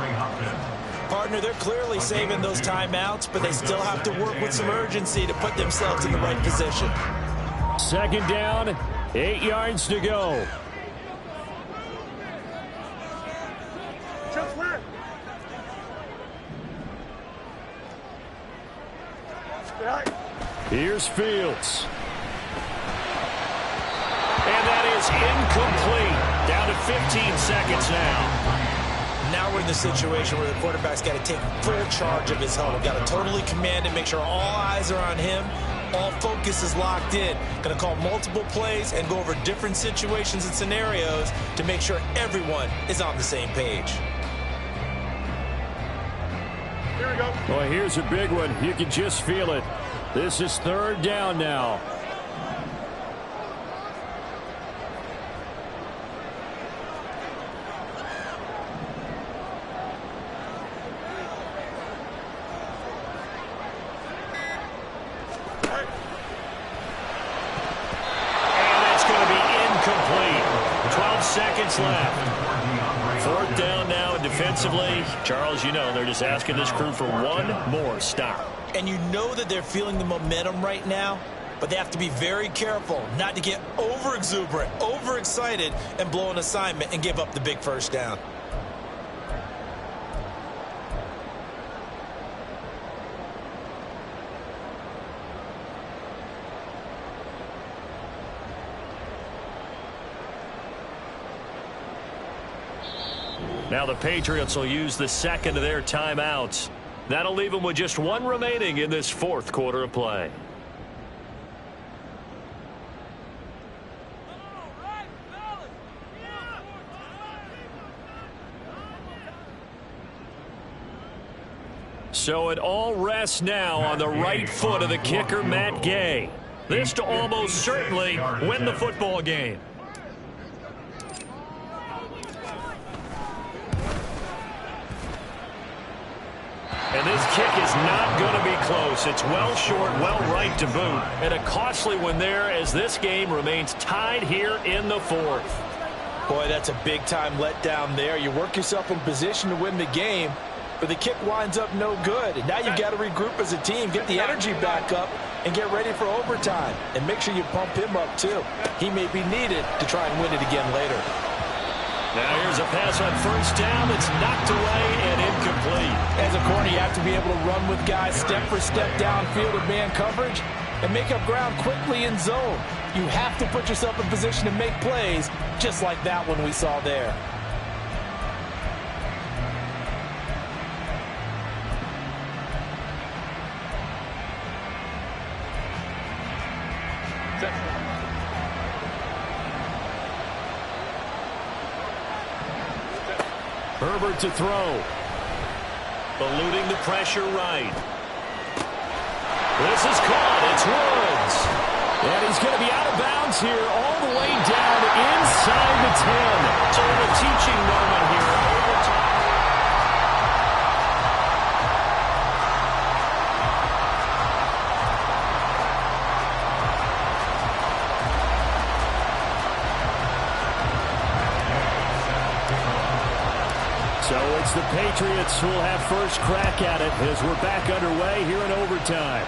Partner, they're clearly saving those timeouts, but they still have to work with some urgency to put themselves in the right position. Second down, 8 yards to go. Here's Fields. And that is incomplete. Down to 15 seconds now. Now we're in the situation where the quarterback's got to take full charge of his huddle. Got to totally command it, make sure all eyes are on him. All focus is locked in. Going to call multiple plays and go over different situations and scenarios to make sure everyone is on the same page. Here we go. Well, here's a big one. You can just feel it. This is third down now. Seconds left. Fourth down now, and defensively, Charles, you know, they're just asking this crew for one more stop. And you know that they're feeling the momentum right now, but they have to be very careful not to get over-exuberant, over-excited, and blow an assignment and give up the big first down. Now the Patriots will use the second of their timeouts. That'll leave them with just one remaining in this fourth quarter of play. So it all rests now on the right foot of the kicker, Matt Gay. This to almost certainly win the football game. And this kick is not going to be close. It's well short, well right to boot. And a costly one there as this game remains tied here in the fourth. Boy, that's a big-time letdown there. You work yourself in position to win the game, but the kick winds up no good. And now you've got to regroup as a team, get the energy back up, and get ready for overtime. And make sure you pump him up, too. He may be needed to try and win it again later. Now here's a pass on first down that's knocked away and incomplete. As a corner, you have to be able to run with guys step for step downfield in man coverage and make up ground quickly in zone. You have to put yourself in position to make plays, just like that one we saw there. Herbert to throw. Eluding the pressure right. This is caught. It's Woods. And he's going to be out of bounds here all the way down inside the 10. So a teaching moment here. So it's the Patriots who will have first crack at it as we're back underway here in overtime.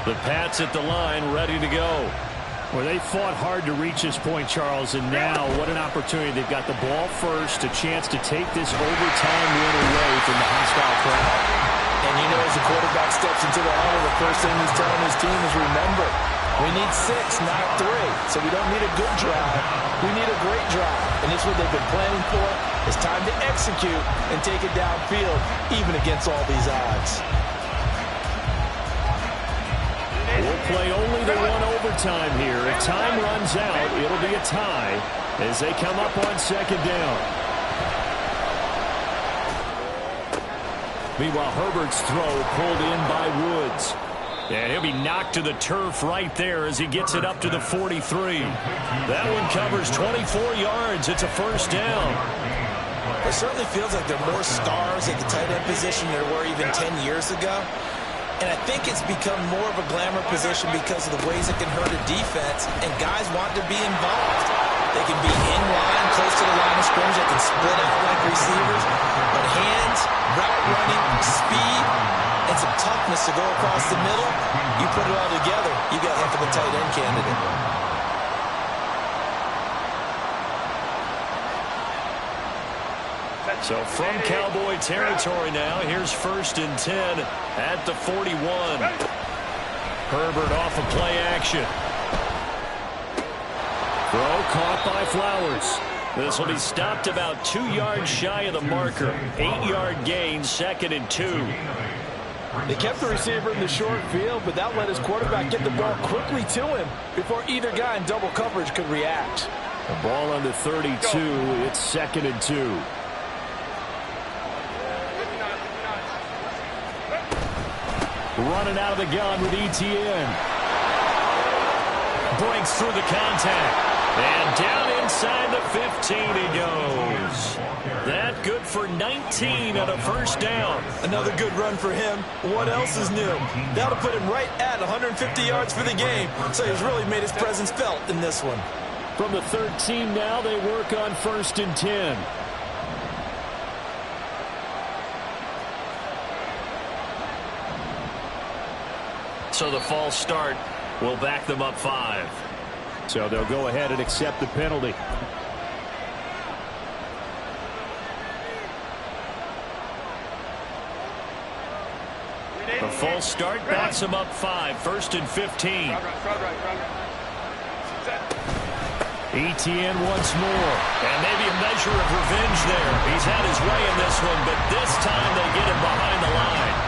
The Pats at the line, ready to go. Well, they fought hard to reach this point, Charles, and now what an opportunity. They've got the ball first, a chance to take this overtime win away from the hostile crowd. And you know, as the quarterback steps into the huddle, the first thing he's telling his team is, remember, we need 6, not 3. So we don't need a good drive. We need a great drive. And it's what they've been planning for. It's time to execute and take it downfield, even against all these odds. We'll play only the one overtime here. If time runs out, it'll be a tie as they come up on second down. Meanwhile, Herbert's throw pulled in by Woods. And he'll be knocked to the turf right there as he gets it up to the 43. That one covers 24 yards. It's a first down. It certainly feels like there are more stars at the tight end position than there were even 10 years ago. And I think it's become more of a glamour position because of the ways it can hurt a defense, and guys want to be involved. They can be in line, close to the line of scrimmage. They can split out like receivers. But hands, route running, speed, and some toughness to go across the middle, you put it all together, you got heck of a tight end candidate. So from Cowboy territory now, here's 1st and 10 at the 41. Herbert off of play action. Throw caught by Flowers. This will be stopped about 2 yards shy of the marker. 8-yard gain, 2nd and 2. They kept the receiver in the short field, but that let his quarterback get the ball quickly to him before either guy in double coverage could react. The ball on the 32. It's 2nd and 2. Running out of the gun with ETN. Breaks through the contact. And down inside the 15 he goes. That good for 19 on a 1st down. Another good run for him. What else is new? That'll put him right at 150 yards for the game. So he's really made his presence felt in this one. From the 13 now, they work on 1st and 10. So the false start will back them up 5. So they'll go ahead and accept the penalty. The false start backs them up 5. 1st and 15. ETN once more. And maybe a measure of revenge there. He's had his way in this one, but this time they get him behind the line.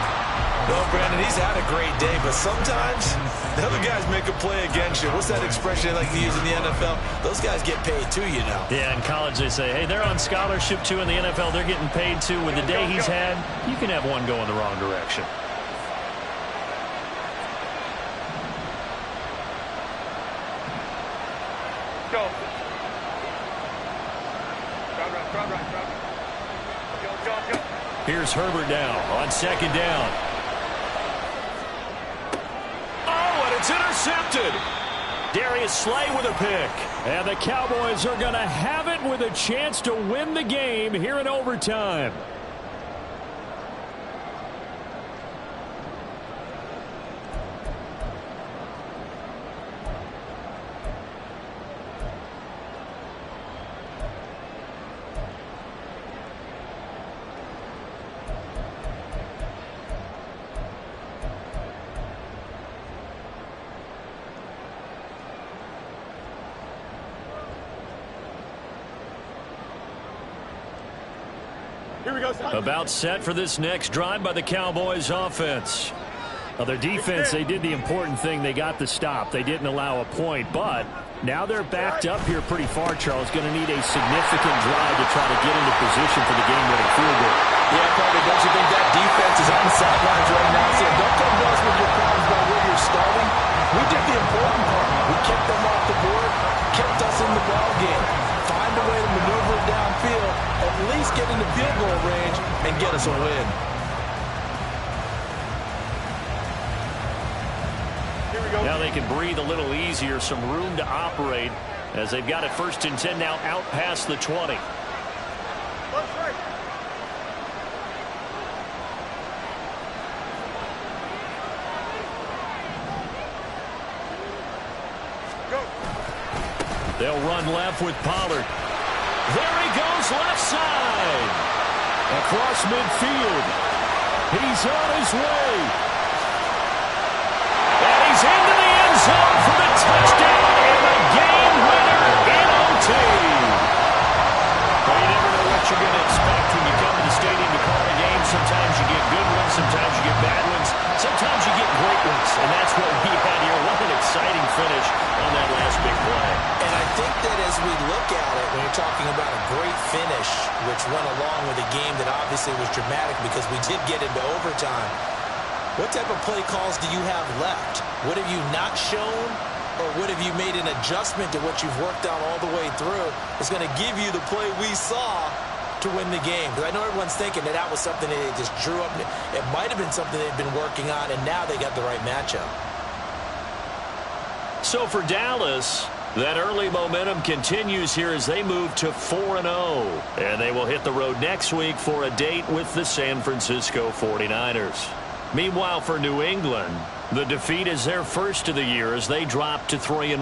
Well, Brandon, he's had a great day, but sometimes the other guys make a play against you. What's that expression they like to use in the NFL? Those guys get paid too, you know. Yeah, in college they say, hey, they're on scholarship too. In the NFL, they're getting paid too. With the day he's had, you can have one go in the wrong direction. Go. Drop right. Go. Here's Herbert now on 2nd down. It's intercepted. Darius Slay with a pick. And the Cowboys are going to have it with a chance to win the game here in overtime. Here we go, son. About set for this next drive by the Cowboys offense. Now their defense, they did the important thing. They got the stop. They didn't allow a point, but now they're backed up here pretty far, Charles. Going to need a significant drive to try to get into position for the game-winning field goal. Yeah, Carter, don't you think that defense is on the sidelines right now saying, don't come to us with your problems about where you're starting. We did the important part. We kept them off the board, kept us in the ball game. Find a way to maneuver it downfield, at least get into field goal range, and get us a win. Now they can breathe a little easier, some room to operate as they've got it 1st and 10 now out past the 20. They'll run left with Pollard. There he goes left side. Across midfield. He's on his way. And he's into the end zone for the touchdown and the game winner in OT. Well, you never know what you're going to expect when you come to the stadium to call a game. Sometimes you get good ones, sometimes you get bad ones, sometimes you get great ones. And that's what we had here. What an exciting finish on that last big play. And I think that as we look at it, when you're talking about a great finish, which went along with a game that obviously was dramatic because we did get into overtime, what type of play calls do you have left? What have you not shown, or what have you made an adjustment to what you've worked out all the way through? It's going to give you the play we saw to win the game. Because I know everyone's thinking that was something that they just drew up. It might have been something they've been working on, and now they got the right matchup. So for Dallas, that early momentum continues here as they move to 4-0. And they will hit the road next week for a date with the San Francisco 49ers. Meanwhile, for New England, the defeat is their first of the year as they drop to 3-1.